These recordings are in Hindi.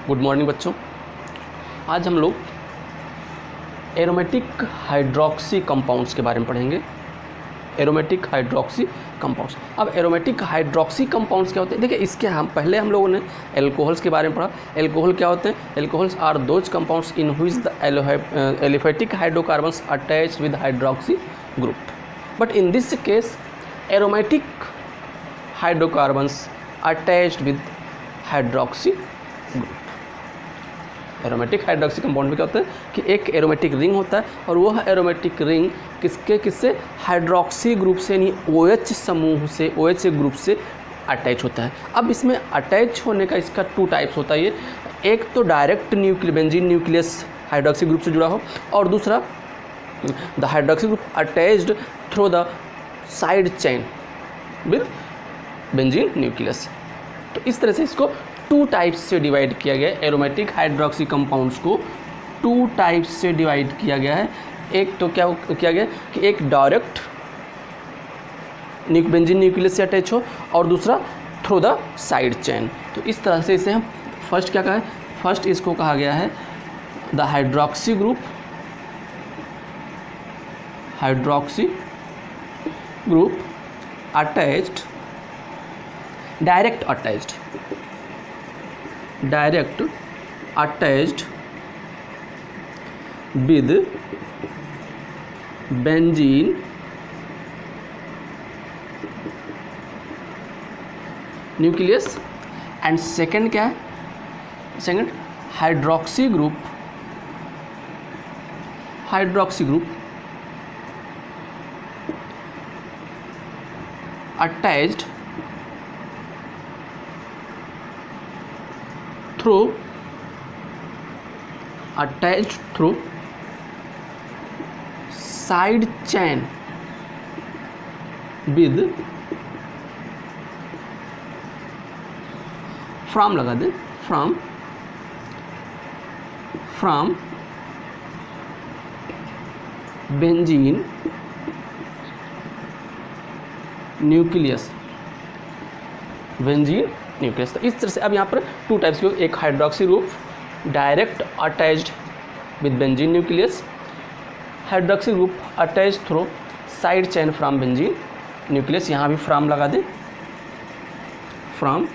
गुड मॉर्निंग बच्चों। आज हम लोग एरोमेटिक हाइड्रोक्सी कंपाउंड्स के बारे में पढ़ेंगे। Aromatic hydroxy compounds. अब एरोमेटिक हाइड्रोक्सी कंपाउंड्स क्या होते हैं? देखिए, इसके हम लोगों ने एल्कोहल्स के बारे में पढ़ा। एल्कोहल क्या होते हैं? Alcohols are those compounds in which the aliphatic hydrocarbons attached with hydroxy group, but in this case aromatic hydrocarbons attached with hydroxy group. Aromatic hydroxy compound में क्या होता है कि एक एरोमेटिक रिंग होता है और वह एरोमेटिक रिंग किससे हाइड्रोक्सी ग्रुप से यानी OH समूह से, OH ग्रुप से अटैच होता है। अब इसमें अटैच होने का इसका 2 टाइप्स होता है। ये एक तो direct benzene nucleus hydroxy group से जुड़ा हो, और दूसरा the hydroxy group attached through the side chain with benzene nucleus. तो इस तरह से इसको 2 टाइप्स से डिवाइड किया गया है। एरोमेटिक हाइड्रोक्सी कंपाउंड्स को 2 टाइप्स से डिवाइड किया गया है। एक तो क्या किया गया कि एक डायरेक्ट बेंजीन न्यूक्लियस से अटैच हो और दूसरा थ्रू द साइड चेन। तो इस तरह से इसे हम फर्स्ट क्या कहा है? फर्स्ट इसको कहा गया है the hydroxy group attached direct attached with benzene nucleus, and second क्या है? Second hydroxy group attached through side chain with from लगा दें from benzene nucleus। तो इस तरह से अब यहाँ पर 2 टाइप्स के, एक hydroxy group direct attached with benzene nucleus, hydroxy group attached through side chain from benzene nucleus. यहाँ भी फ्रॉम लगा दें, फ्रॉम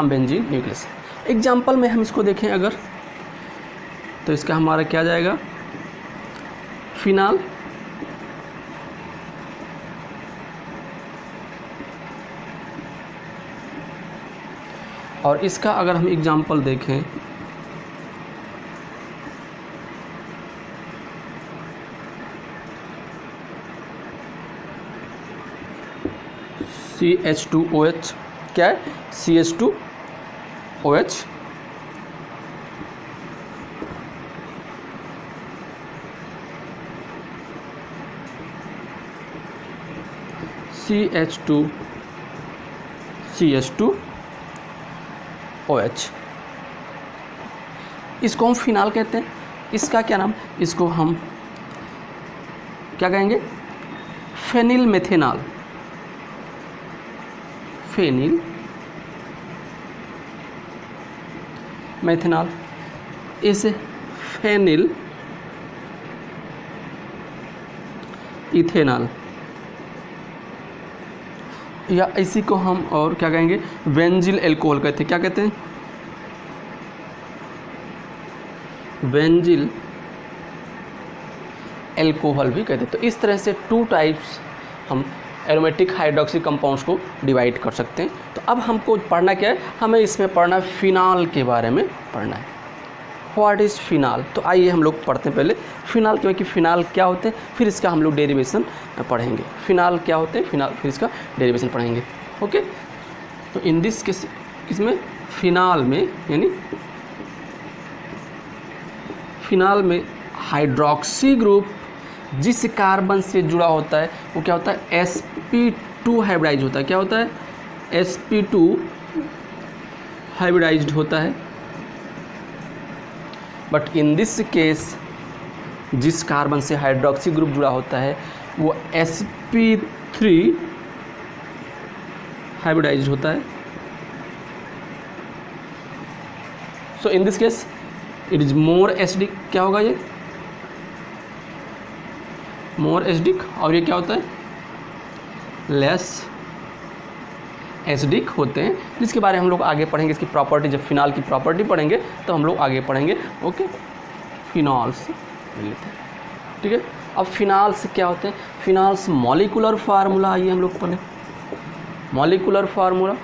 बेंजीन न्यूक्लियस। एग्जाम्पल में हम इसको देखें अगर, तो इसका हमारा क्या जाएगा? फिनाल, और इसका अगर हम एग्जाम्पल देखें CH2OH, क्या है? CH2OH CH2OH, इसको हम फिनाल कहते हैं। इसका क्या नाम? इसको हम क्या कहेंगे? Phenyl methanol. इसे फेनिल इथेनॉल, या इसी को हम और क्या कहेंगे? बेंजिल एल्कोहल कहते हैं। क्या कहते हैं? बेंजिल एल्कोहल भी कहते हैं। तो इस तरह से 2 टाइप्स हम एरोमेटिक हाइड्रोक्सी कंपाउंड्स को डिवाइड कर सकते हैं। तो अब हमको पढ़ना क्या है? हमें इसमें पढ़ना फिनाल के बारे में पढ़ना है। What is phenol? तो आइए हम लोग पढ़ते हैं पहले फिनाल, क्योंकि फिनाल क्या होते हैं, फिर इसका हम लोग डेरिवेशन पढ़ेंगे। फिनाल क्या होते हैं, फिनाल, फिर इसका डेरिवेशन पढ़ेंगे। ओके, तो इन दिस केस इसमें फिनाल में, यानी फिनाल में हाइड्रोक्सी ग्रुप जिस कार्बन से जुड़ा होता है वो क्या होता है? sp2 हाइब्रिडाइज होता है। क्या होता है? sp2 हाइब्रिडाइज्ड होता है। बट इन दिस केस जिस कार्बन से हाइड्रोक्सी ग्रुप जुड़ा होता है वो sp3 हाइब्रिडाइज्ड होता है। So in this case it is more acidic. क्या होगा ये? More acidic. और ये क्या होता है? लेस एसिडिक होते हैं, जिसके बारे में हम लोग आगे पढ़ेंगे। इसकी प्रॉपर्टी, जब फिनाल की प्रॉपर्टी पढ़ेंगे तो हम लोग आगे पढ़ेंगे। ओके, फिनॉल्स मिल लेते हैं, ठीक है। अब फिनाल्स क्या होते हैं? फिनाल्स मॉलिकुलर फार्मूला आइए हम लोग पढ़ें। Molecular formula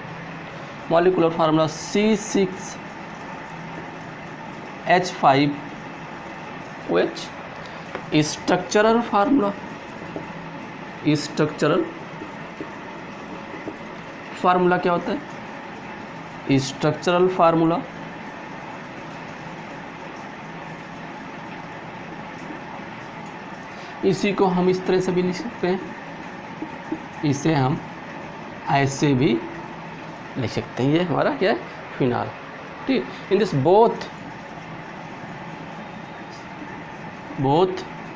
C6H5OH। Structural formula क्या होता है? स्ट्रक्चरल फार्मूला इसी को हम इस तरह से भी लिख सकते हैं, इसे हम ऐसे भी लिख सकते हैं। ये हमारा क्या है? फिनाल, ठीक। In this both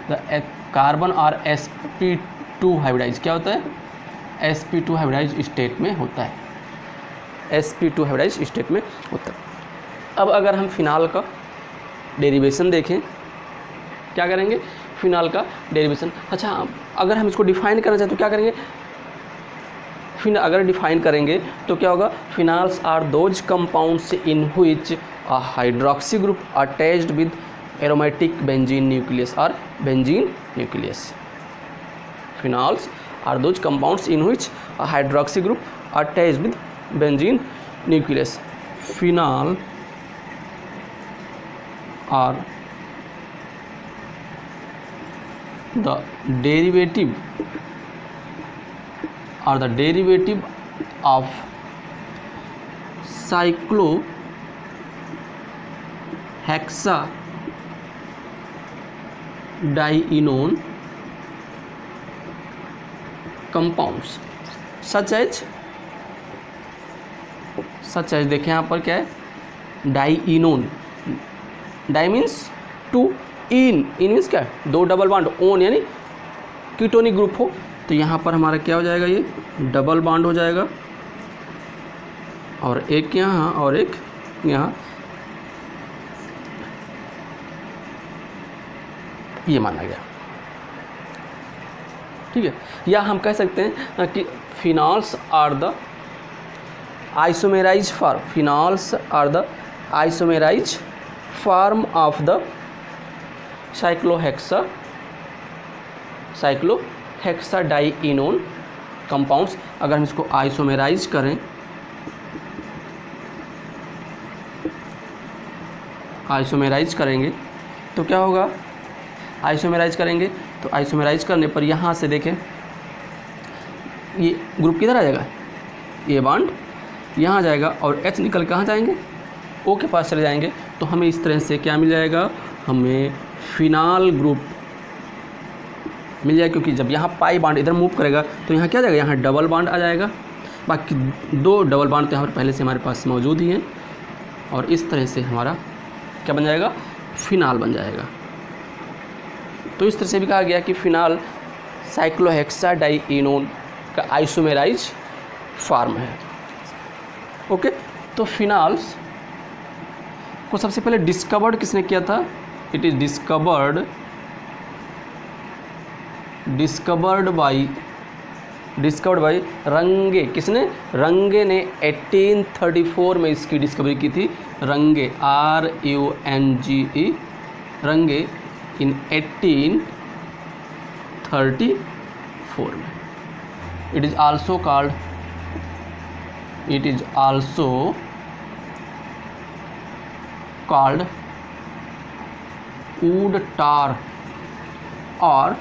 the carbon और sp2 हाइब्रिडाइज क्या होता है? sp2 हाइब्रिडाइज स्टेट में होता है। sp2 हाइब्रिडाइज स्टेट में होता है। अब अगर हम फिनाल का डेरिवेशन देखें, क्या करेंगे? फिनाल का डेरिवेशन। अच्छा, अगर हम इसको डिफाइन करना चाहें तो क्या करेंगे? अगर डिफाइन करेंगे तो क्या होगा? Phenols are those compounds in which a hydroxy group attached with aromatic benzene nucleus और benzene nucleus. Phenols are those compounds in which a hydroxy group attached with benzene nucleus. Phenol are the derivative of cyclohexadienone compounds such as देखें यहाँ पर क्या है? Dienone. Di means two, ene means क्या है? 2 डबल बॉन्ड, ओन यानी कीटोनिक ग्रुप हो, तो यहाँ पर हमारा क्या हो जाएगा? ये डबल बॉन्ड हो जाएगा, और एक यहाँ और एक यहाँ, ये माना गया, ठीक है। या हम कह सकते हैं कि phenols are the isomerise form. Phenols are the isomerise form of the cyclohexadienone compounds. अगर हम इसको आइसोमेराइज करें, करेंगे तो क्या होगा? आइसोमेराइज करेंगे तो आइसोमेराइज करने पर यहाँ से देखें, ये ग्रुप किधर आ जाएगा? ये बॉन्ड यहाँ जाएगा, और H निकल कहाँ जाएंगे? O के पास चले जाएंगे। तो हमें इस तरह से क्या मिल जाएगा? हमें फिनाल ग्रुप मिल जाएगा, क्योंकि जब यहाँ पाई बॉन्ड इधर मूव करेगा तो यहाँ क्या जाएगा? यहाँ डबल बॉन्ड आ जाएगा। बाकी 2 डबल बॉन्ड तो यहाँ पर पहले से हमारे पास मौजूद ही हैं, और इस तरह से हमारा क्या बन जाएगा? फिनाल बन जाएगा। तो इस तरह से भी कहा गया कि फिनाल साइक्लोहेक्साडाइइनोन का आइसोमेराइज फॉर्म है। ओके, तो फिनाल्स को सबसे पहले डिस्कवर्ड किसने किया था? इट इज़ डिस्कवर्ड बाय रंगे। किसने? रंगे ने 1834 में इसकी डिस्कवरी की थी। रंगे, RUNGE, रंगे इन 1834 में। It is also called wood tar और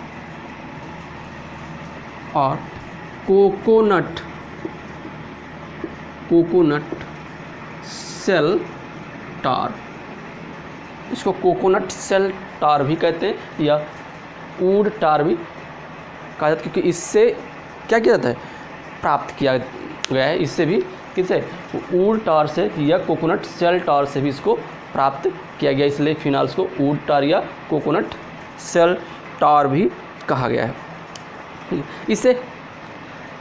कोकोनट सेल टार। इसको कोकोनट सेल टार भी कहते हैं, या वुड टार भी कहा जाता है, क्योंकि इससे क्या किया जाता है? प्राप्त किया गया है। इससे भी किससे? वुड टार से या कोकोनट सेल टार से भी इसको प्राप्त किया गया, इसलिए फिनाल्स को वुड टार या कोकोनट सेल टार भी कहा गया है। इसे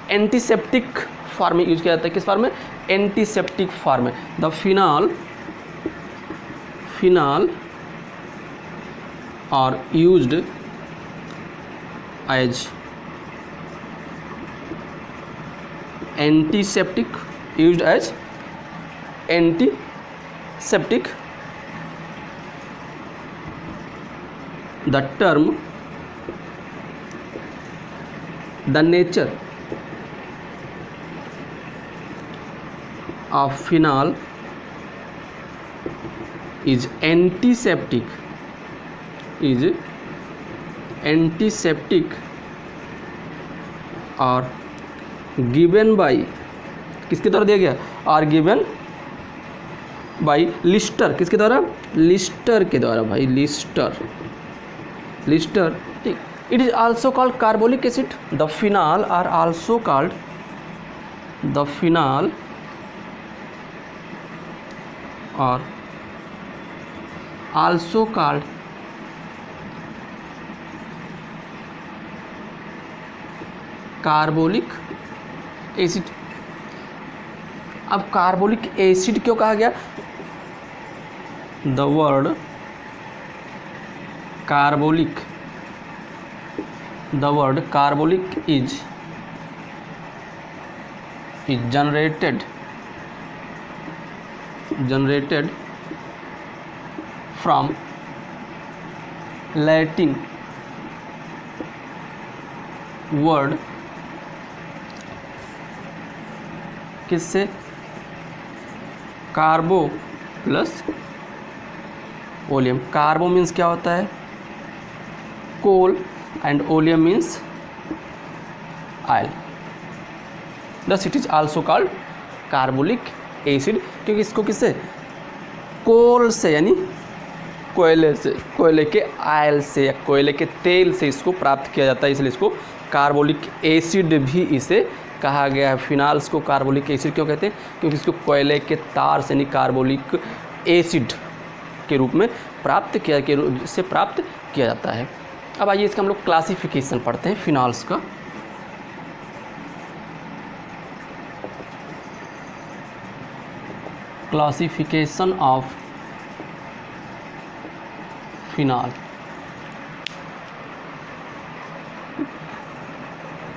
एंटीसेप्टिक फॉर्म में यूज किया जाता है। किस फॉर्म में? एंटीसेप्टिक फॉर्म में। The phenol are used as antiseptic, used as antiseptic. The term, the nature of phenol is antiseptic, और given by, किसके द्वारा दिया गया? और given by लिस्टर, किसके द्वारा? लिस्टर के द्वारा भाई, लिस्टर, ठीक। It is also called carbolic acid. The phenol are also called, the phenol are also called carbolic acid. अब कार्बोलिक एसिड क्यों कहा गया? The word carbolic, the word carbolic is generated from Latin word, किससे? Carbo plus oleum. Carbo means क्या होता है? Coal, and oleum means oil. Thus it is also called carbolic acid, क्योंकि इसको किससे? कोल से, यानी कोयले से, कोयले के ऑयल से या कोयले के तेल से इसको प्राप्त किया जाता है, इसलिए इसको कार्बोलिक एसिड भी इसे कहा गया है। फिनाल्स को कार्बोलिक एसिड क्यों कहते हैं? क्योंकि इसको कोयले के तार से, यानी कार्बोलिक एसिड के रूप में प्राप्त किया जाता है। अब आइए इसका हम लोग क्लासिफिकेशन पढ़ते हैं फिनाल्स का। Classification of phenol.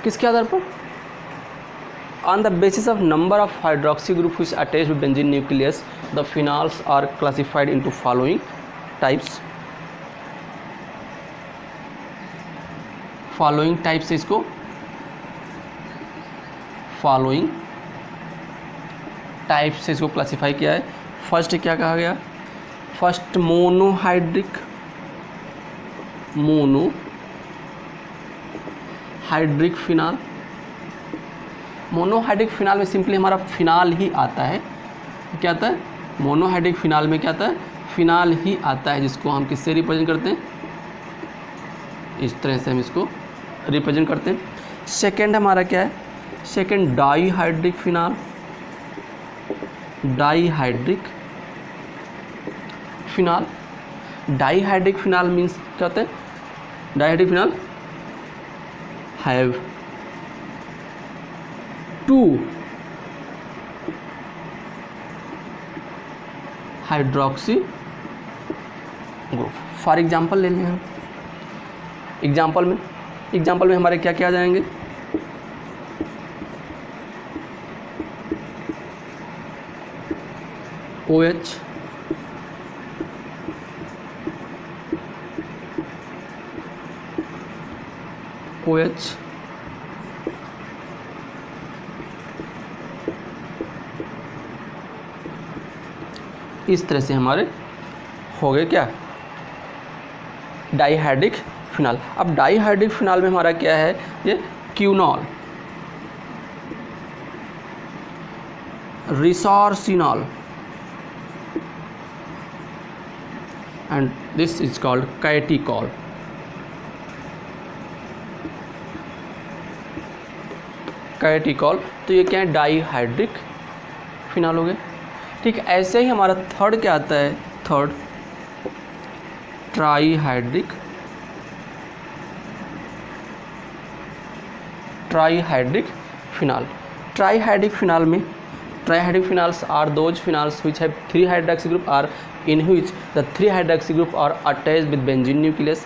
किसके आधार पर? On the basis of number of hydroxy group which attach with benzene nucleus, the phenols are classified into following types. Following type से इसको क्लासिफाई किया है। फर्स्ट क्या कहा गया? First monohydric phenol. Monohydric phenol में सिंपली हमारा फिनाल ही आता है। क्या आता है? मोनोहाइड्रिक फिनाल में क्या आता है? फिनाल ही आता है, जिसको हम किससे रिप्रेजेंट करते हैं? इस तरह से हम इसको रिप्रेजेंट करते हैं। सेकेंड हमारा क्या है? Second dihydric phenol. Dihydric phenol means क्या होता है? Dihydric phenol have two hydroxy group. For example ले लें हम। एग्जाम्पल में हमारे क्या क्या आ जाएंगे? OH, इस तरह से हमारे हो गए क्या? Dihydric phenol. अब डाईहाइड्रिक फिनाल में हमारा क्या है? ये quinol, resorcinol, and this is called catechol. तो ये क्या है? डाईहाइड्रिक फिनाल हो गया। ठीक, ऐसे ही हमारा थर्ड क्या आता है? Third trihydric phenol. Trihydrate phenol में trihydrate phenols are those phenols which have 3 hydroxy group are in which the 3 hydroxy group are attached with benzene nucleus,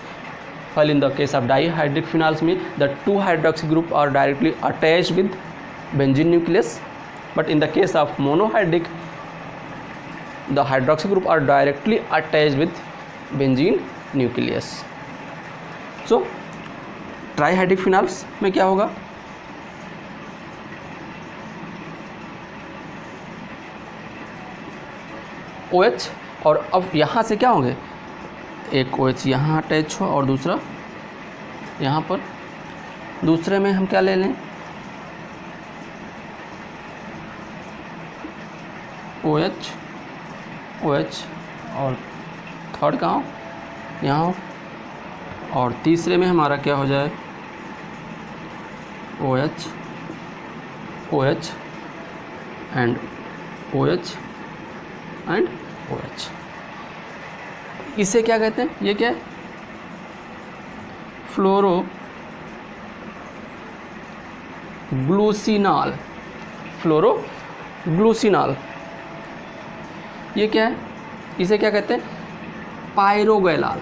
while in the case of dihydrate phenols में the 2 hydroxy group are directly attached with benzene nucleus, but in the case of monohydrate the hydroxy group are directly attached with benzene nucleus. So trihydrate phenols में क्या होगा, OH और अब यहाँ से क्या होंगे, एक OH यहाँ अटैच हो और दूसरा यहाँ पर, दूसरे में हम क्या ले लें, OH OH और थर्ड कहाँ हो, यहाँ हो, और तीसरे में हमारा क्या हो जाए, OH OH and OH and OH. इसे क्या कहते हैं, ये क्या है, फ्लोरोग्लूसिनॉल. फ्लोरोग्लूसिनॉल ये क्या है, इसे क्या कहते हैं, पायरोगैलाल.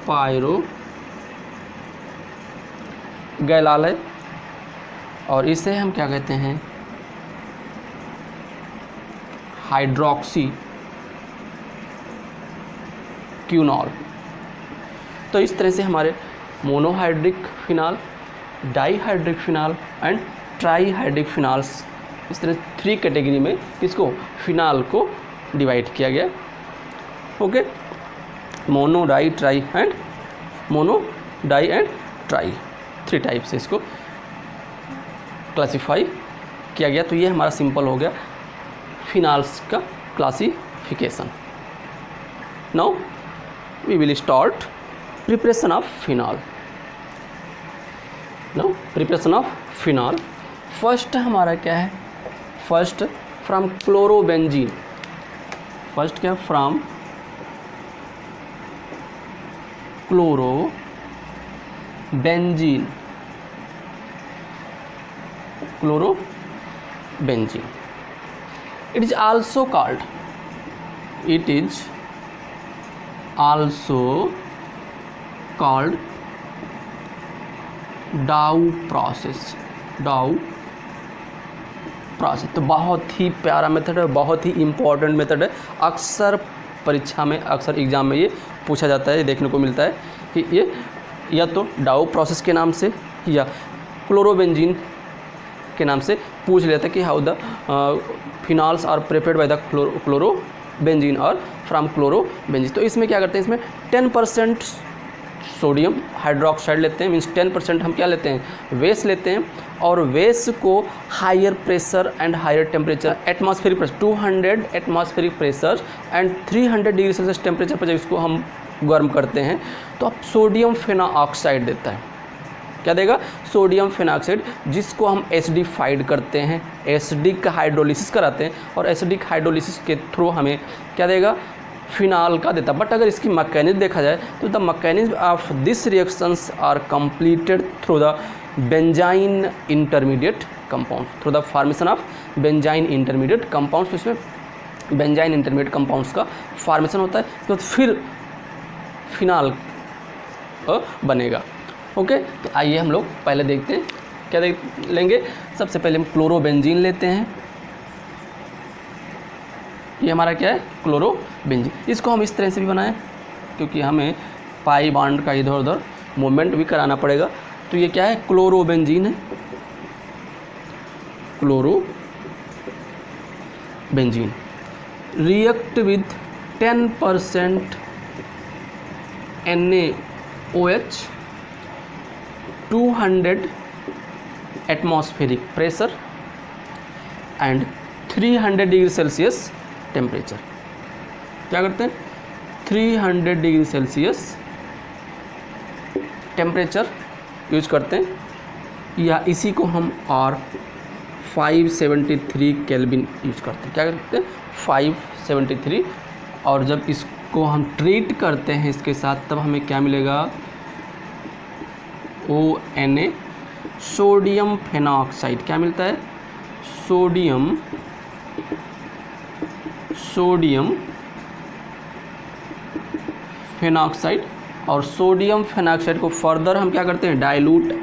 पायरोगैलाल है, और इसे हम क्या कहते हैं, हाइड्रोक्सी क्यूनॉल. तो इस तरह से हमारे monohydric phenol, dihydric phenol and trihydric phenols, इस तरह 3 कैटेगरी में इसको फिनाल को डिवाइड किया गया. Okay, mono di tri and mono di and tri, 3 type से इसको क्लासिफाई किया गया. तो ये हमारा सिंपल हो गया फिनाल्स का classification. Now we will start preparation of phenol. Now preparation of phenol, first हमारा क्या है, फर्स्ट फ्रॉम क्लोरोबेंजीन. फर्स्ट क्या, from chlorobenzene. Chlorobenzene, it is also called Dow process. तो बहुत ही प्यारा मेथड है, बहुत ही इम्पोर्टेंट मेथड है. अक्सर परीक्षा में, अक्सर एग्ज़ाम में ये पूछा जाता है, देखने को मिलता है कि ये या तो डाउ प्रोसेस के नाम से या क्लोरोबेंजीन के नाम से पूछ लेता है कि how the phenols are prepared by the chlorobenzene और फ्रॉम क्लोरोबेंजीन. तो इसमें क्या करते हैं, इसमें 10% सोडियम हाइड्रोक्साइड लेते हैं, मीन्स 10% हम क्या लेते हैं, वेस लेते हैं, और वेस को higher pressure and higher temperature, atmospheric pressure 200 atmospheric pressure and 300 degree Celsius temperature पर जब इसको हम गर्म करते हैं तो अब सोडियम फेनॉक्साइड देता है. क्या देगा, सोडियम फेनॉक्साइड, जिसको हम एसिडिफाइड करते हैं, एसिडिक हाइड्रोलिसिस कराते हैं, और एसिडिक हाइड्रोलिसिस के थ्रू हमें क्या देगा, फिनाल का देता. बट अगर इसकी मैकेनिज्म देखा जाए तो the mechanism of this reactions are completed through the benzyne intermediate compound, through the formation of benzyne intermediate compounds. तो इसमें बेंजाइन इंटरमीडिएट कंपाउंड्स का फॉर्मेशन होता है, तो फिर फिनाल बनेगा. ओके, तो आइए हम लोग पहले देखते हैं क्या देख लेंगे. सबसे पहले हम क्लोरोबेंजीन लेते हैं. ये हमारा क्या है, क्लोरोबेंजीन. इसको हम इस तरह से भी बनाएं क्योंकि हमें पाई बॉन्ड का इधर उधर मूवमेंट भी कराना पड़ेगा. तो ये क्या है, क्लोरोबेंजीन है. Chlorobenzene react with 10% NaOH, 200 atmospheric pressure and 300 degree Celsius temperature. क्या करते हैं, 300 डिग्री सेल्सियस टेम्परेचर यूज करते हैं, या इसी को हम और 573 केल्विन यूज करते हैं. क्या करते हैं, 573. और जब इसको हम ट्रीट करते हैं इसके साथ, तब हमें क्या मिलेगा, ONA सोडियम फेनॉक्साइड। क्या मिलता है? Sodium phenoxide. और सोडियम फेनॉक्साइड को फर्दर हम क्या करते हैं? डाइल्यूट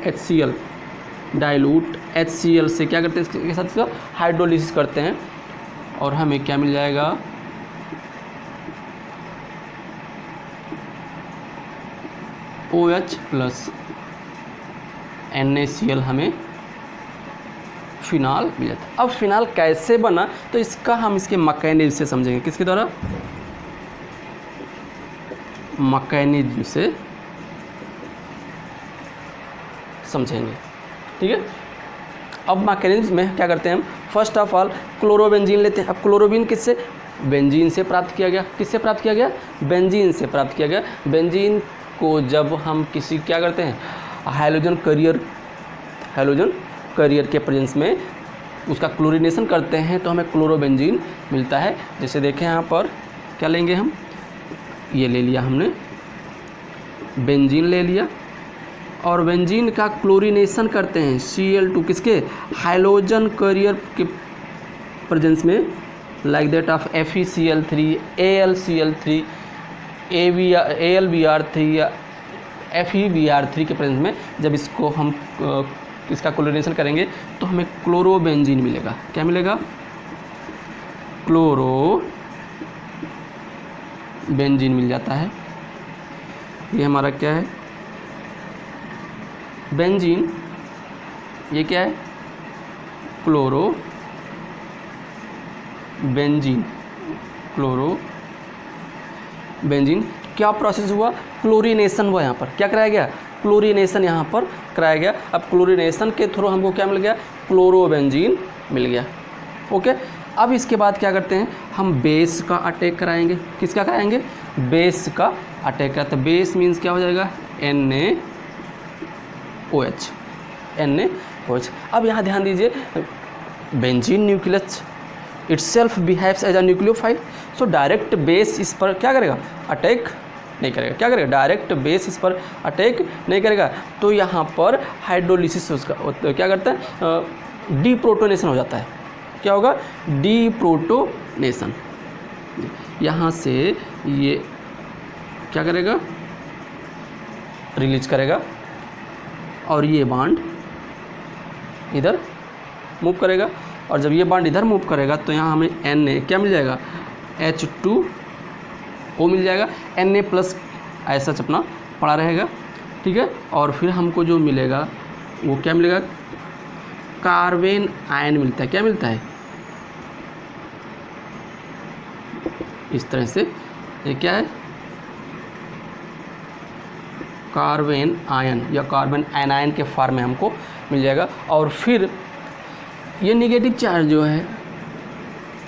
HCl से क्या करते हैं? इसके साथ इसका हाइड्रोलिसिस करते हैं और हमें क्या मिल जाएगा? OH प्लस NaCl हमें फिनाल मिल जाता है। अब फिनाल कैसे बना, तो इसका हम इसके मैकेनिज्म से समझेंगे। किसके द्वारा? मैकेनिज्म से समझेंगे, ठीक है। अब मैकेनिज्म में क्या करते हैं हम? फर्स्ट ऑफ ऑल क्लोरोबेंजीन लेते हैं। अब क्लोरोबीन किससे? बेंजीन से प्राप्त किया गया। किससे प्राप्त किया गया? बेंजीन से प्राप्त किया गया। बेंजीन को जब हम किसी क्या करते हैं? हाइड्रोजन करियर के प्रेजेंस में उसका क्लोरीनेशन करते हैं तो हमें क्लोरोबेंजीन मिलता है। जैसे देखें यहाँ पर क्या लेंगे हम? ये ले लिया हमने, बेंजीन ले लिया और बेंजीन का क्लोरीनेशन करते हैं Cl2 किसके? हाइड्रोजन करियर के प्रेजेंस में, like that of FeCl3, AlCl3, AlBr3 या FeBr3 के प्रेजेंस में जब इसको हम इसका क्लोरीनेशन करेंगे तो हमें क्लोरोबेंजीन मिलेगा। क्या मिलेगा? क्लोरोबेंजीन मिल जाता है। ये हमारा क्या है? बेंजीन। ये क्या है? क्लोरोबेंजीन। क्या प्रोसेस हुआ? क्लोरीनेशन हुआ। यहाँ पर क्या कराया गया? क्लोरीनेशन यहाँ पर कराया गया। अब क्लोरीनेशन के थ्रू हमको क्या मिल गया? क्लोरोबेंजीन मिल गया। ओके, अब इसके बाद क्या करते हैं? हम बेस का अटैक कराएंगे। किसका कराएंगे? बेस का अटैक कराते हैं। बेस मीन्स क्या हो जाएगा? NaOH। अब यहाँ ध्यान दीजिए, benzene nucleus itself behaves as a nucleophile. So direct base इस पर क्या करेगा? अटैक नहीं करेगा। क्या करेगा? डायरेक्ट बेस इस पर अटैक नहीं करेगा। तो यहाँ पर हाइड्रोलिसिस उसका क्या करता है? डीप्रोटोनेशन हो जाता है। क्या होगा? डीप्रोटोनेशन। यहाँ से ये क्या करेगा? रिलीज करेगा और ये बॉन्ड इधर मूव करेगा। और जब ये बॉन्ड इधर मूव करेगा तो यहाँ हमें Na क्या मिल जाएगा? H2O मिल जाएगा। Na प्लस ऐसा अपना पड़ा रहेगा, ठीक है। और फिर हमको जो मिलेगा वो क्या मिलेगा? कार्बन आयन मिलता है। क्या मिलता है? इस तरह से ये क्या है? कार्बन आयन या कार्बन एनायन के फॉर्म में हमको मिल जाएगा। और फिर ये नेगेटिव चार्ज जो है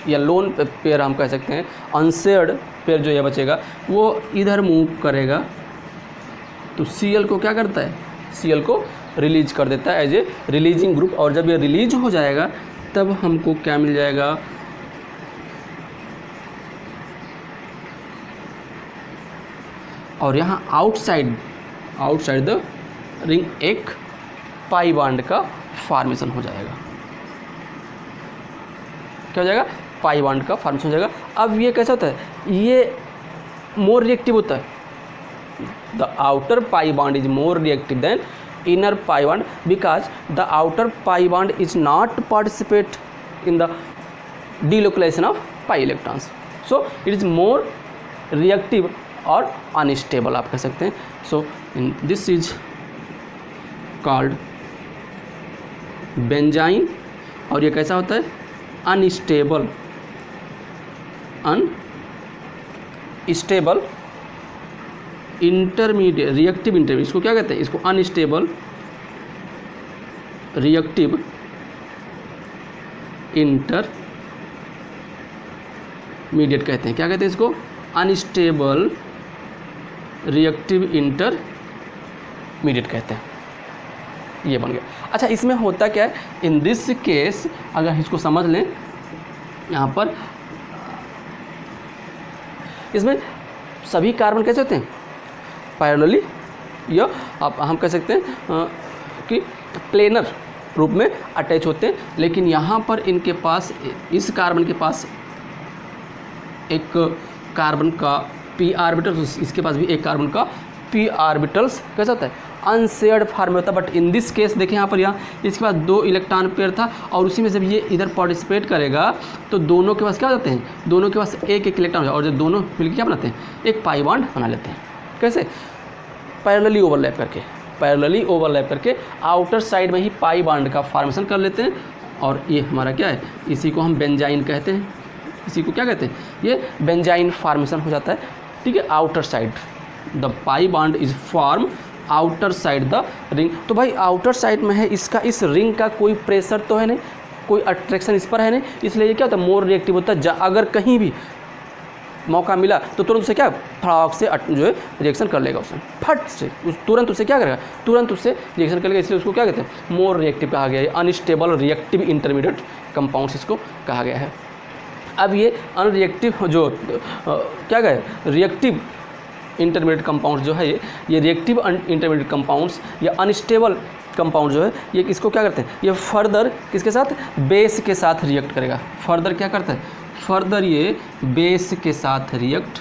या लोन पेयर हम कह सकते हैं, अनशेयर्ड पेयर जो ये बचेगा वो इधर मूव करेगा तो Cl को क्या करता है? Cl को रिलीज कर देता है एज ए रिलीजिंग ग्रुप। और जब ये रिलीज हो जाएगा तब हमको क्या मिल जाएगा? और यहाँ आउटसाइड द रिंग एक पाई बॉन्ड का फॉर्मेशन हो जाएगा। क्या हो जाएगा? पाई बॉन्ड का फॉर्मेशन हो जाएगा। अब ये कैसा होता है? ये मोर रिएक्टिव होता है। The outer pi bond is more reactive than inner pi bond because the outer pi bond is not participate in the delocalisation of pi electrons. So it is more reactive और अनस्टेबल आप कह सकते हैं। So in this is called benzyne. और ये कैसा होता है? Unstable intermediate reactive intermediate. इसको क्या कहते हैं? इसको अनस्टेबल रिएक्टिव इंटरमीडिएट कहते हैं। क्या कहते हैं इसको? अनस्टेबल रिएक्टिव इंटरमीडिएट कहते हैं। ये बन गया। अच्छा, इसमें होता क्या है? इन दिस केस अगर इसको समझ लें, यहाँ पर इसमें सभी कार्बन कैसे होते हैं? पैरेलली, या आप हम कह सकते हैं कि प्लेनर रूप में अटैच होते हैं, लेकिन यहाँ पर इनके पास, इस कार्बन के पास एक कार्बन का p ऑर्बिटल, इसके पास भी एक कार्बन का p ऑर्बिटल्स कैसा होता है, अनशेयर्ड फॉर्म में होता है। बट इन दिस केस देखें यहाँ पर, यहाँ इसके पास 2 इलेक्ट्रॉन पेयर था और उसी में जब ये इधर पार्टिसिपेट करेगा तो दोनों के पास क्या हो जाते हैं, दोनों के पास एक एक इलेक्ट्रॉन और जब दोनों मिलकर क्या बनाते हैं, एक पाई बॉन्ड बना लेते हैं। कैसे, पैरेलली ओवरलैप करके, पैरेलली ओवरलैप करके आउटर साइड में ही पाई बॉन्ड का फॉर्मेशन कर लेते हैं। और ये हमारा क्या है, इसी को हम बेंजाइन कहते हैं, इसी को क्या कहते हैं, ये बेंजाइन फॉर्मेशन हो जाता है। ठीक है, outer side the pi bond is form outer side the ring. तो भाई आउटर साइड में है, इसका इस रिंग का कोई प्रेशर तो है नहीं, कोई अट्रैक्शन इस पर है नहीं, इसलिए ये क्या होता है, मोर रिएक्टिव होता है। अगर कहीं भी मौका मिला तो तुरंत उसे क्या, फटाक से जो है रिएक्शन कर लेगा, उसे फट से तुरंत उसे क्या करेगा, तुरंत उससे रिएक्शन कर लेगा। इसलिए उसको क्या कहते हैं, मोर रिएक्टिव कहा गया है। अनस्टेबल रिएक्टिव इंटरमीडिएट कंपाउंड्स इसको कहा गया है। अब ये अनरिएक्टिव जो क्या कहे, रिएक्टिव इंटरमीडिएट कंपाउंड्स जो है, ये रिएक्टिव इंटरमीडिएट कंपाउंड्स या अनस्टेबल कंपाउंड जो है, ये किसको क्या करते हैं, ये फर्दर किसके साथ, बेस के साथ रिएक्ट करेगा। फर्दर क्या करता है, फर्दर ये बेस के साथ रिएक्ट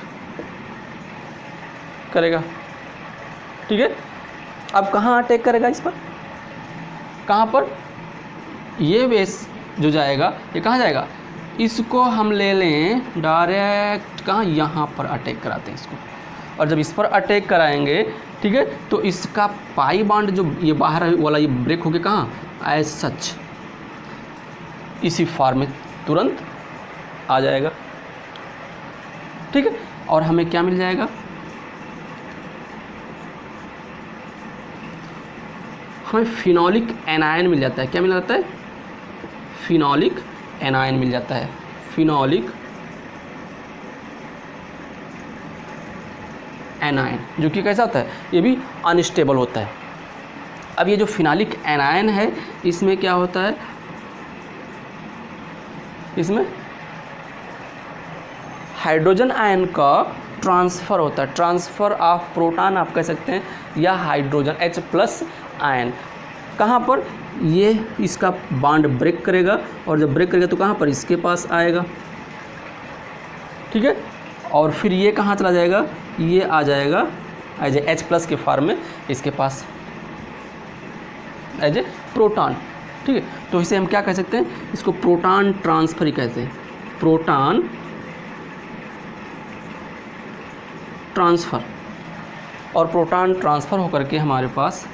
करेगा। ठीक है, अब कहाँ अटैक करेगा इस पर, कहाँ पर, ये बेस जो जाएगा ये कहाँ जाएगा, इसको हम ले लें डायरेक्ट कहाँ, यहाँ पर अटैक कराते हैं इसको। और जब इस पर अटैक कराएंगे, ठीक है, तो इसका पाई बॉन्ड जो ये बाहर वाला ये ब्रेक होके कहाँ, एज सच इसी फॉर्म में तुरंत आ जाएगा। ठीक है, और हमें क्या मिल जाएगा, हमें फिनोलिक एनायन मिल जाता है। क्या मिल जाता है, फिनोलिक एनायन मिल जाता है। फिनोलिक एनायन जो कि कैसा होता है, ये भी अनस्टेबल होता है। अब ये जो फिनोलिक एनायन है, इसमें क्या होता है, इसमें हाइड्रोजन आयन का ट्रांसफ़र होता है, ट्रांसफ़र ऑफ प्रोटॉन आप कह सकते हैं, या हाइड्रोजन H+ आयन। कहाँ पर, ये इसका बॉन्ड ब्रेक करेगा और जब ब्रेक करेगा तो कहाँ पर, इसके पास आएगा। ठीक है, और फिर ये कहाँ चला जाएगा, ये आ जाएगा एज ए H+ के फॉर्म में इसके पास एज ए प्रोटॉन। ठीक है, तो इसे हम क्या कह सकते हैं, इसको प्रोटॉन ट्रांसफ़र ही कहते हैं, प्रोटॉन ट्रांसफ़र। और प्रोटॉन ट्रांसफ़र होकर के हमारे पास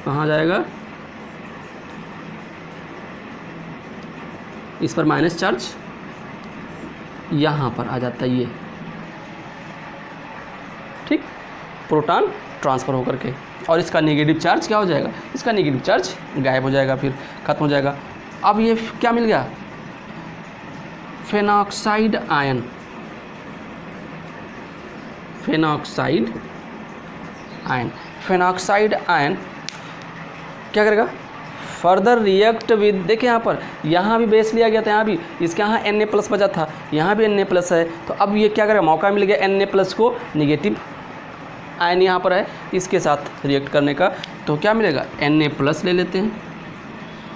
कहाँ जाएगा, इस पर माइनस चार्ज यहाँ पर आ जाता है ये। ठीक, प्रोटॉन ट्रांसफ़र होकर के, और इसका नेगेटिव चार्ज क्या हो जाएगा, इसका नेगेटिव चार्ज गायब हो जाएगा, फिर ख़त्म हो जाएगा। अब ये क्या मिल गया, phenoxide ion. Phenoxide ion, phenoxide ion क्या करेगा, फर्दर रिएक्ट विद, देखिए यहाँ भी बेस लिया गया था, यहाँ भी इसके यहाँ Na+ बचा था, यहाँ भी Na+ है, तो अब ये क्या करेगा, मौका मिल गया Na+ को, नेगेटिव आयन यहाँ पर है इसके साथ रिएक्ट करने का, तो क्या मिलेगा, Na+ ले लेते हैं,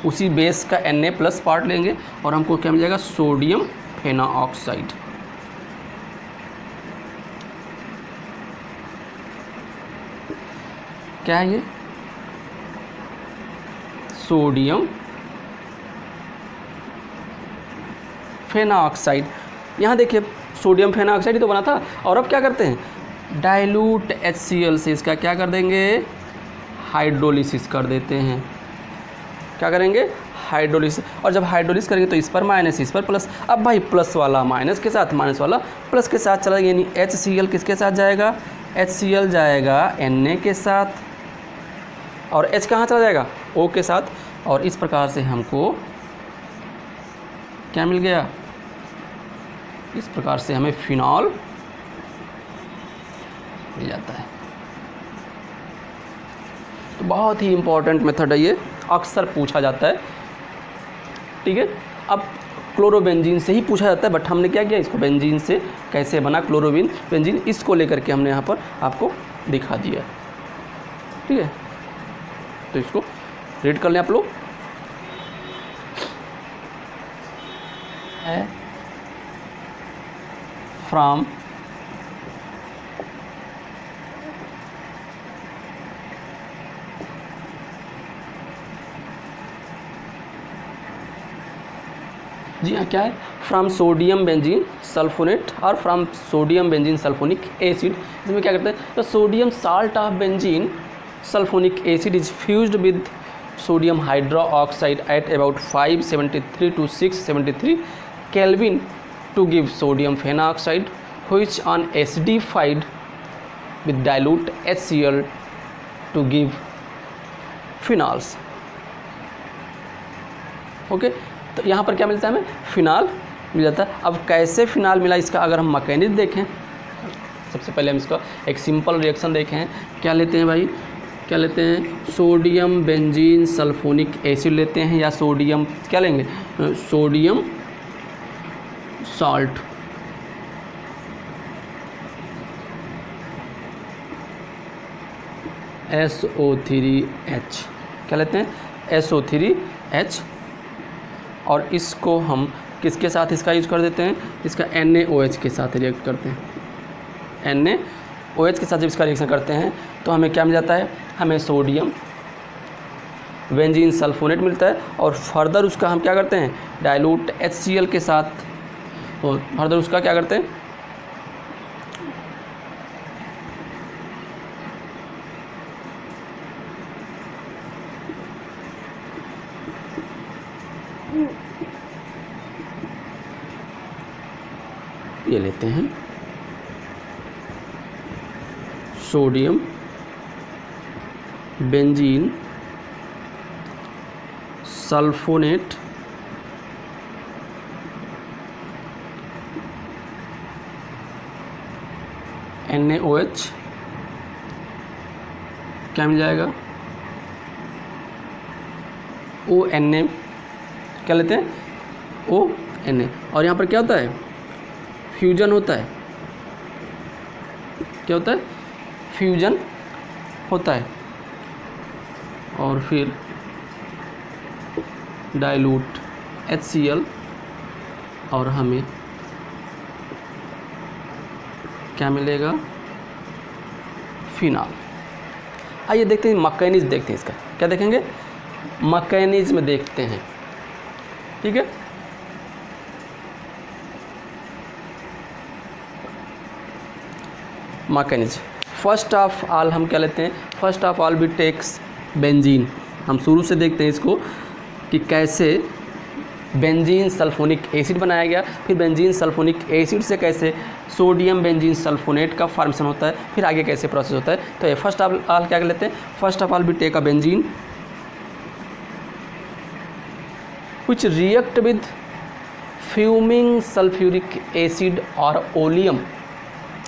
उसी बेस का Na+ पार्ट लेंगे और हमको क्या मिल जाएगा, सोडियम फेनॉक्साइड। क्या है ये, सोडियम फेनॉक्साइड। यहाँ देखिए सोडियम फेनॉक्साइड ही तो बना था, और अब क्या करते हैं, डाइल्यूट HCl से इसका क्या कर देंगे, हाइड्रोलिसिस कर देते हैं। क्या करेंगे, हाइड्रोलिसिस। और जब हाइड्रोलिसिस करेंगे तो इस पर माइनस, इस पर प्लस। अब भाई प्लस वाला माइनस के साथ, माइनस वाला प्लस के साथ चला गया, यानी HCl किसके साथ जाएगा, HCl जाएगा Na के साथ, और H कहाँ चला जाएगा, O के साथ। और इस प्रकार से हमको क्या मिल गया, इस प्रकार से हमें फिनॉल मिल जाता है। तो बहुत ही इम्पोर्टेंट मेथड है ये, अक्सर पूछा जाता है। ठीक है, अब क्लोरोबेंजीन से ही पूछा जाता है, बट हमने क्या किया, इसको बेंजीन से कैसे बना क्लोरोबिन बेंजीन, इसको लेकर के हमने यहाँ पर आपको दिखा दिया। ठीक है, तो इसको रीड कर लें आप लोग। फ्रॉम जी हाँ, क्या है, फ्रॉम सोडियम बेंजीन सल्फोनेट और from sodium benzene sulphonic acid. इसमें क्या करते हैं, तो sodium salt of benzene sulphonic acid is fused with sodium hydroxide at about 573 to 673 Kelvin to give sodium phenoxide, which on acidified with dilute HCl to give phenols। Okay, तो यहाँ पर क्या मिलता है, हमें फिनाल मिल जाता है। अब कैसे फिनाल मिला, इसका अगर हम मैकेनिज्म देखें, सबसे पहले हम इसका एक सिंपल रिएक्शन देखें। क्या लेते हैं भाई, क्या लेते हैं, सोडियम बेंजीन सल्फोनिक एसिड लेते हैं, या सोडियम क्या लेंगे, सोडियम साल्ट, SO3H, क्या लेते हैं, SO3H, और इसको हम किसके साथ इसका यूज़ कर देते हैं, इसका NaOH के साथ रिएक्ट करते हैं। NaOH के साथ जब इसका रिएक्शन करते हैं तो हमें क्या मिल जाता है, हमें सोडियम बेंजीन सल्फोनेट मिलता है, और फर्दर उसका हम क्या करते हैं, डाइल्यूट HCl के साथ, और फर्दर उसका क्या करते हैं, ये लेते हैं सोडियम बेंजीन सल्फोनेट NaOH, क्या मिल जाएगा, ONA, क्या लेते हैं, ONA, और यहाँ पर क्या होता है, फ्यूजन होता है, क्या होता है, फ्यूजन होता है, और फिर डाइल्यूट HCl, और हमें क्या मिलेगा, फिनाल। आइए देखते हैं मैकेनिज्म, देखते हैं इसका क्या देखेंगे, मैकेनिज्म देखते हैं, ठीक है। मैकेनिज्म, फर्स्ट ऑफ ऑल हम क्या लेते हैं, first of all we takes benzene, हम शुरू से देखते हैं इसको कि कैसे बेंजीन सल्फोनिक एसिड बनाया गया, फिर बेंजीन सल्फोनिक एसिड से कैसे सोडियम बेंजीन सल्फोनेट का फॉर्मेशन होता है, फिर आगे कैसे प्रोसेस होता है। तो ये फर्स्ट ऑफ ऑल क्या कर लेते हैं, first of all we take a benzene which react with fuming sulfuric acid और ओलियम।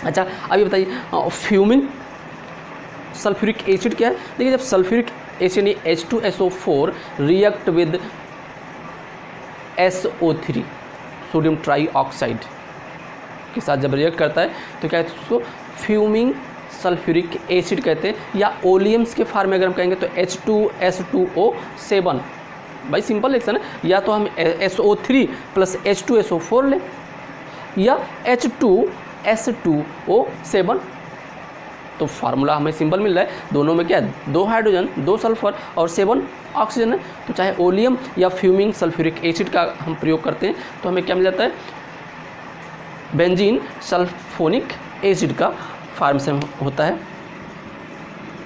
अच्छा अभी बताइए फ्यूमिंग सल्फ्यूरिक एसिड क्या है, देखिए जब sulphuric acid H2SO4 react with SO3 sodium trioxide के साथ जब रिएक्ट करता है तो क्या कहते हैं उसको, फ्यूमिंग सल्फ्यूरिक एसिड कहते हैं, या ओलियम्स के फार्म में अगर हम कहेंगे तो H2S2O7। भाई सिंपल रिएक्शन है, या तो हम SO3 प्लस H2SO4 लें, या H2S2O7, तो फार्मूला हमें सिंपल मिल रहा है, दोनों में क्या है, 2 हाइड्रोजन 2 सल्फर और 7 ऑक्सीजन है। तो चाहे ओलियम या फ्यूमिंग सल्फ्यूरिक एसिड का हम प्रयोग करते हैं तो हमें क्या मिल जाता है, बेंजीन सल्फोनिक एसिड का फॉर्मेशन होता है।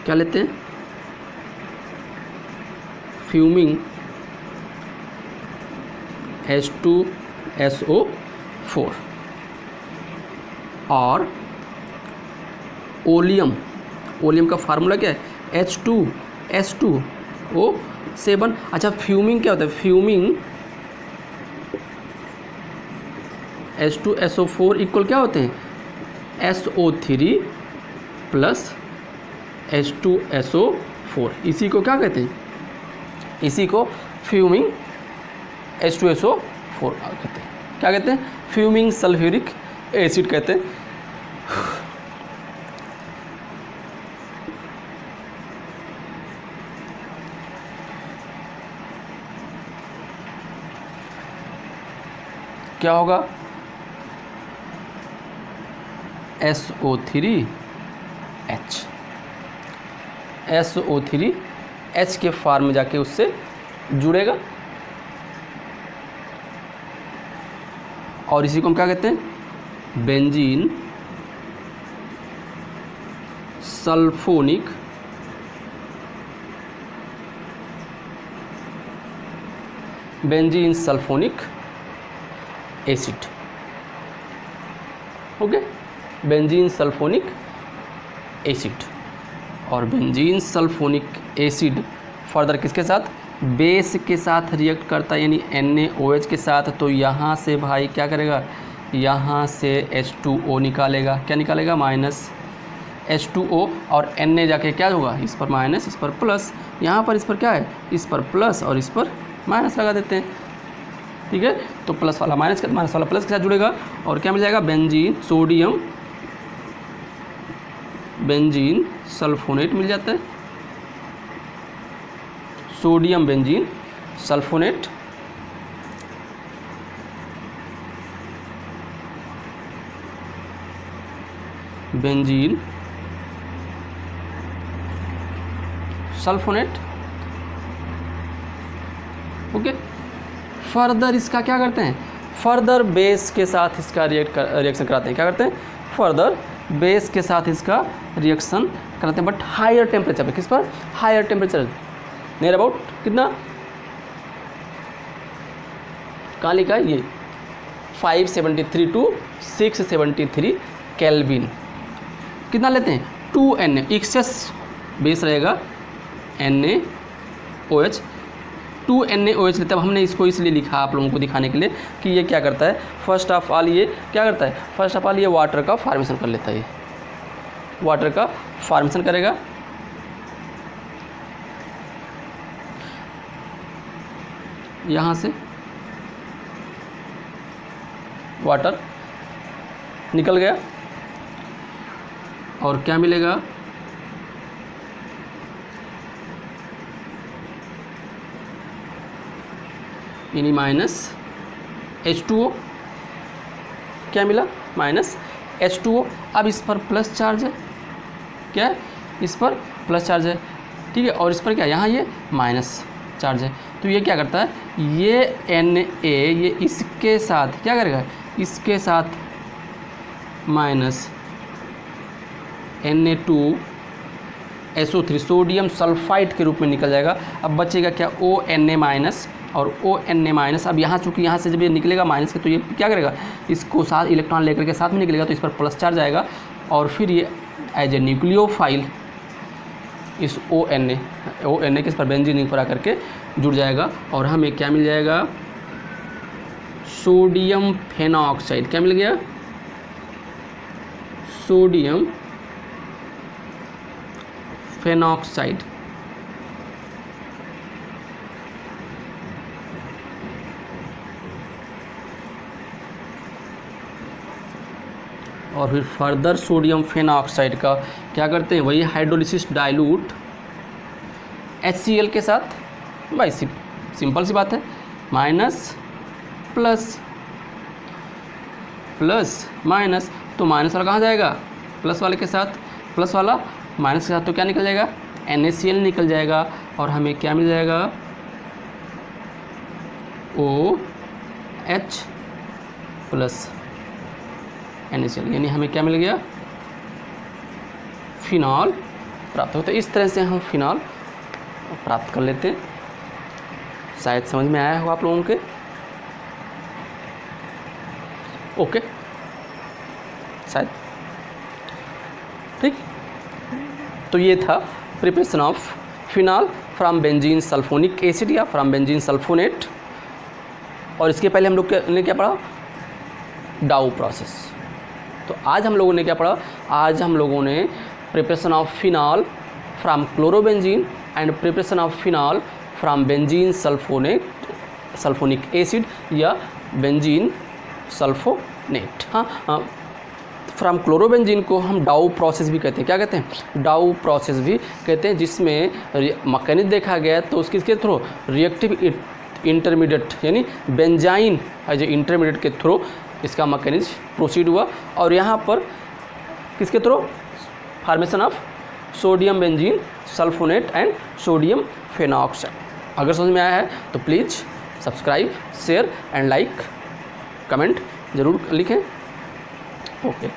क्या लेते हैं, फ्यूमिंग H2SO4 और ओलियम, ओलियम का फार्मूला क्या है, H2S2O7। अच्छा फ्यूमिंग क्या होता है, फ्यूमिंग H2SO4 इक्वल क्या होते हैं, SO3 प्लस H2SO4, इसी को क्या कहते हैं, इसी को फ्यूमिंग H2SO4 कहते हैं। क्या कहते हैं, फ्यूमिंग सल्फ्यूरिक एसिड कहते हैं। क्या होगा, SO3H। SO3H के फॉर्म में जाके उससे जुड़ेगा, और इसी को हम क्या कहते हैं, benzene sulphonic acid. Okay, benzene sulphonic acid. और बेंजीन सल्फोनिक एसिड फर्दर किसके साथ, बेस के साथ रिएक्ट करता है, यानी NaOH के साथ। तो यहाँ से भाई क्या करेगा, यहाँ से H2O निकालेगा, क्या निकालेगा, -H2O, और Na जाके क्या होगा, इस पर माइनस, इस पर प्लस, यहाँ पर इस पर क्या है, इस पर प्लस और इस पर माइनस लगा देते हैं। ठीक है, तो प्लस वाला माइनस वाला प्लस के साथ जुड़ेगा, और क्या मिल जाएगा, बेंजीन सल्फोनेट मिल जाता है, sodium benzene sulphonate. Benzene sulphonate. Okay, further इसका क्या करते हैं, फर्दर बेस के साथ इसका रिएक्शन कराते हैं, क्या करते हैं, फर्दर बेस के साथ इसका रिएक्शन कराते हैं, बट हायर टेम्परेचर पे। किस पर, हायर टेम्परेचर, नियर अबाउट कितना, कहाँ लिखा है ये, 573 to 673 केल्विन। कितना लेते हैं, 2 Na, एक्सेस बेस रहेगा NaOH, 2 NaOH लेते हैं। अब हमने इसको इसलिए लिखा आप लोगों को दिखाने के लिए कि ये क्या करता है, फर्स्ट ऑफ ऑल ये क्या करता है, फर्स्ट ऑफ ऑल ये वाटर का फॉर्मेशन कर लेता है, ये वाटर का फॉर्मेशन करेगा। यहाँ से वाटर निकल गया, और क्या मिलेगा, यानी -H2O, क्या मिला, -H2O। अब इस पर प्लस चार्ज है, क्या है, इस पर प्लस चार्ज है, ठीक है, और इस पर क्या, यहाँ ये माइनस चार्ज है। तो ये क्या करता है, ये Na ये इसके साथ क्या करेगा, इसके साथ -Na2SO3 सोडियम सल्फाइड के रूप में निकल जाएगा। अब बचेगा क्या, ONa- और ONa-। अब यहाँ चूँकि यहाँ से जब ये निकलेगा माइनस के, तो ये क्या करेगा, इसको साथ इलेक्ट्रॉन लेकर के साथ में निकलेगा, तो इस पर प्लस चार्ज आएगा, और फिर ये एज ए न्यूक्लियोफाइल इस ONa के इस पर बेंजीन रिंग पर आकर के जुड़ जाएगा, और हमें क्या मिल जाएगा, सोडियम फेनॉक्साइड। क्या मिल गया, सोडियम फेनॉक्साइड। और फिर फर्दर सोडियम फेनॉक्साइड का क्या करते हैं, वही हाइड्रोलिसिस डाइल्यूट HCl के साथ। भाई सिंपल सी बात है, माइनस प्लस प्लस माइनस, तो माइनस वाला कहाँ जाएगा, प्लस वाले के साथ, प्लस वाला माइनस के साथ, तो क्या निकल जाएगा, NaCl निकल जाएगा, और हमें क्या मिल जाएगा, OH प्लस NaCl, यानी हमें क्या मिल गया, फिनॉल प्राप्त हो। तो इस तरह से हम फिनॉल प्राप्त कर लेते हैं। शायद समझ में आया हो आप लोगों के, ओके, शायद ठीक। तो ये था preparation of phenol from benzene sulphonic acid या फ्रॉम बेंजीन सल्फोनेट। और इसके पहले हम लोग ने क्या पढ़ा, डाउ प्रोसेस। तो आज हम लोगों ने क्या पढ़ा, आज हम लोगों ने preparation of phenol from chlorobenzene and preparation of phenol from benzene sulphonic acid या बेंजीन सल्फोनेट। हाँ, फ्रॉम क्लोरोबेंजीन को हम डाउ प्रोसेस भी कहते हैं। क्या कहते हैं, डाउ प्रोसेस भी कहते हैं, जिसमें मैकेनिज्म देखा गया तो उसके थ्रू रिएक्टिव इंटरमीडिएट यानी बेंजाइन एज ए इंटरमीडिएट के थ्रू इसका मैकेनिज्म प्रोसीड हुआ, और यहाँ पर किसके through, formation of sodium benzene sulphonate and sodium phenoxide. अगर समझ में आया है तो please subscribe, share and like, comment ज़रूर लिखें। ओके।